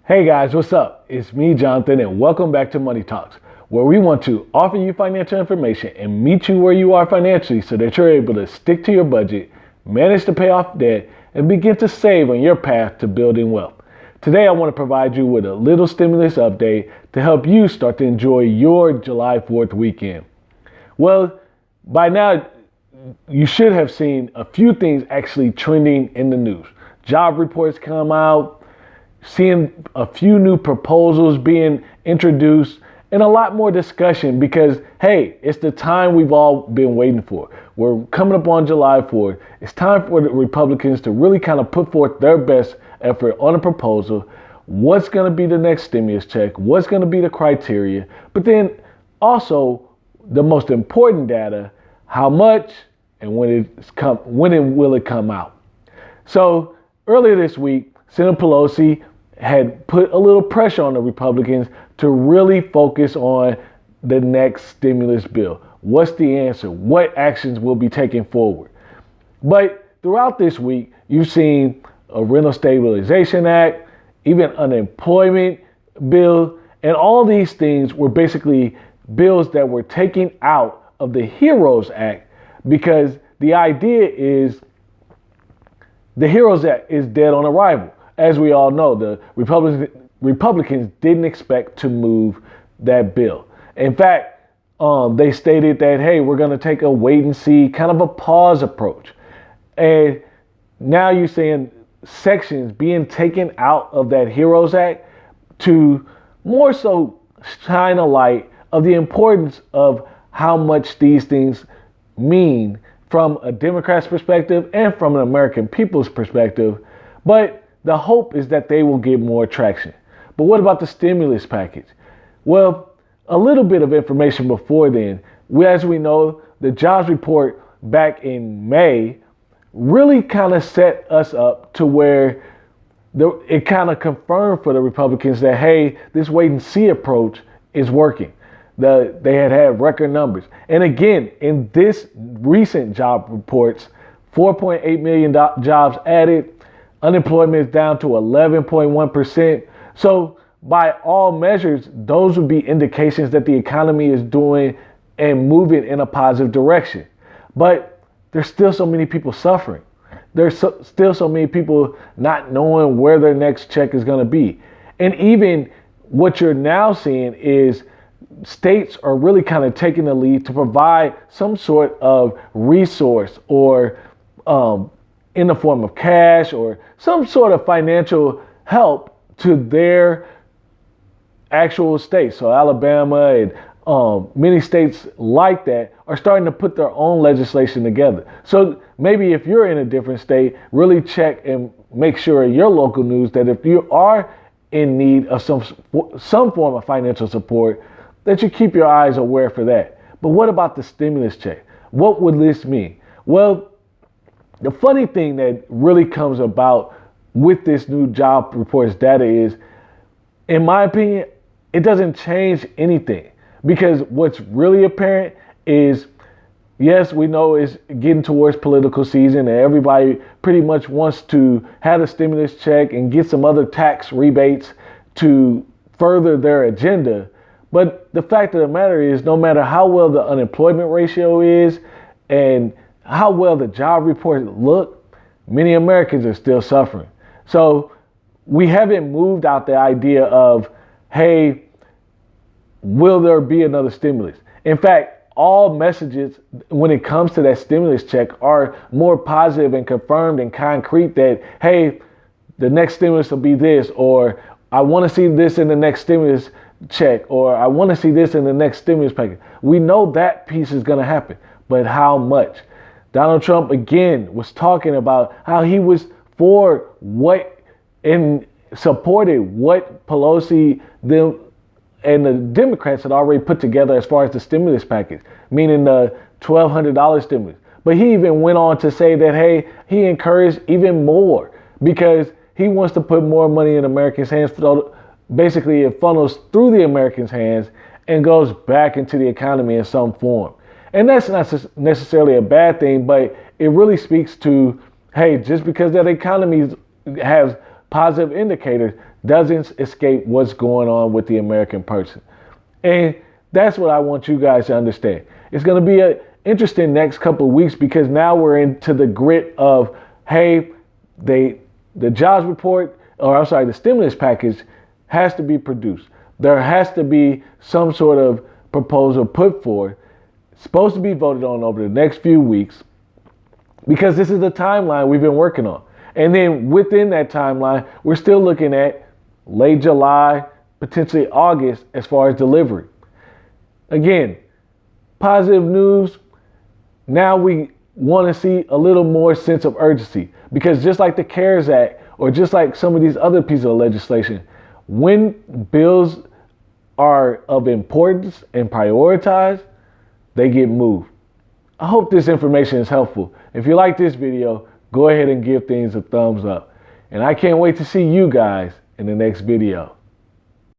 Hey guys, what's up? It's me, Jonathan, and welcome back to Money Talks, where we want to offer you financial information and meet you where you are financially so that you're able to stick to your budget, manage to pay off debt, and begin to save on your path to building wealth. Today, I want to provide you with a little stimulus update to help you start to enjoy your July 4th weekend. Well, by now, you should have seen a few things actually trending in the news. Job reports come out, seeing a few new proposals being introduced, and a lot more discussion because, hey, it's the time we've all been waiting for. We're coming up on July 4th. It's time for the Republicans to really kind of put forth their best effort on a proposal. What's going to be the next stimulus check? What's going to be the criteria? But then also the most important data, how much and when will it come out? So earlier this week, Senator Pelosi had put a little pressure on the Republicans to really focus on the next stimulus bill. What's the answer? What actions will be taken forward? But throughout this week, you've seen a Rental Stabilization Act, even unemployment bill, and all these things were basically bills that were taken out of the HEROES Act because the idea is the HEROES Act is dead on arrival. As we all know, the Republicans didn't expect to move that bill. In fact, they stated that, hey, we're going to take a wait and see, kind of a pause approach. And now you're seeing sections being taken out of that HEROES Act to more so shine a light of the importance of how much these things mean from a Democrat's perspective and from an American people's perspective. But the hope is that they will get more traction. But what about the stimulus package? Well, a little bit of information before then. As we know, the jobs report back in May really kind of set us up to where it kind of confirmed for the Republicans that, hey, this wait and see approach is working. They had record numbers. And again, in this recent job reports, 4.8 million jobs added, unemployment is down to 11.1%. So by all measures, those would be indications that the economy is doing and moving in a positive direction. But there's still so many people suffering. There's still so many people not knowing where their next check is going to be. And even what you're now seeing is states are really kind of taking the lead to provide some sort of resource or in the form of cash or some sort of financial help to their actual states. So Alabama and many states like that are starting to put their own legislation together. So maybe if you're in a different state, really check and make sure in your local news that if you are in need of some form of financial support, that you keep your eyes aware for that. But what about the stimulus check? What would this mean? Well, the funny thing that really comes about with this new job reports data is, in my opinion, it doesn't change anything. Because what's really apparent is, yes, we know it's getting towards political season and everybody pretty much wants to have a stimulus check and get some other tax rebates to further their agenda. But the fact of the matter is, no matter how well the unemployment ratio is and how well the job reports look, many Americans are still suffering. So we haven't moved out the idea of, hey, will there be another stimulus? In fact, all messages when it comes to that stimulus check are more positive and confirmed and concrete that, hey, the next stimulus will be this, or I want to see this in the next stimulus check, or I want to see this in the next stimulus package. We know that piece is going to happen, but how much? Donald Trump, again, was talking about how he was for what and supported what Pelosi them and the Democrats had already put together as far as the stimulus package, meaning the $1,200 stimulus. But he even went on to say that, hey, he encouraged even more because he wants to put more money in Americans' hands. Basically, it funnels through the Americans' hands and goes back into the economy in some form. And that's not necessarily a bad thing, but it really speaks to, hey, just because that economy has positive indicators doesn't escape what's going on with the American person. And that's what I want you guys to understand. It's going to be an interesting next couple of weeks because now we're into the grit of, hey, the jobs report, the stimulus package has to be produced. There has to be some sort of proposal put forward, supposed to be voted on over the next few weeks, because this is the timeline we've been working on. And then within that timeline, we're still looking at late July, potentially August as far as delivery. Again, positive news. Now we want to see a little more sense of urgency, because just like the CARES Act or just like some of these other pieces of legislation, when bills are of importance and prioritized, they get moved. I hope this information is helpful. If you like this video, go ahead and give things a thumbs up. And I can't wait to see you guys in the next video.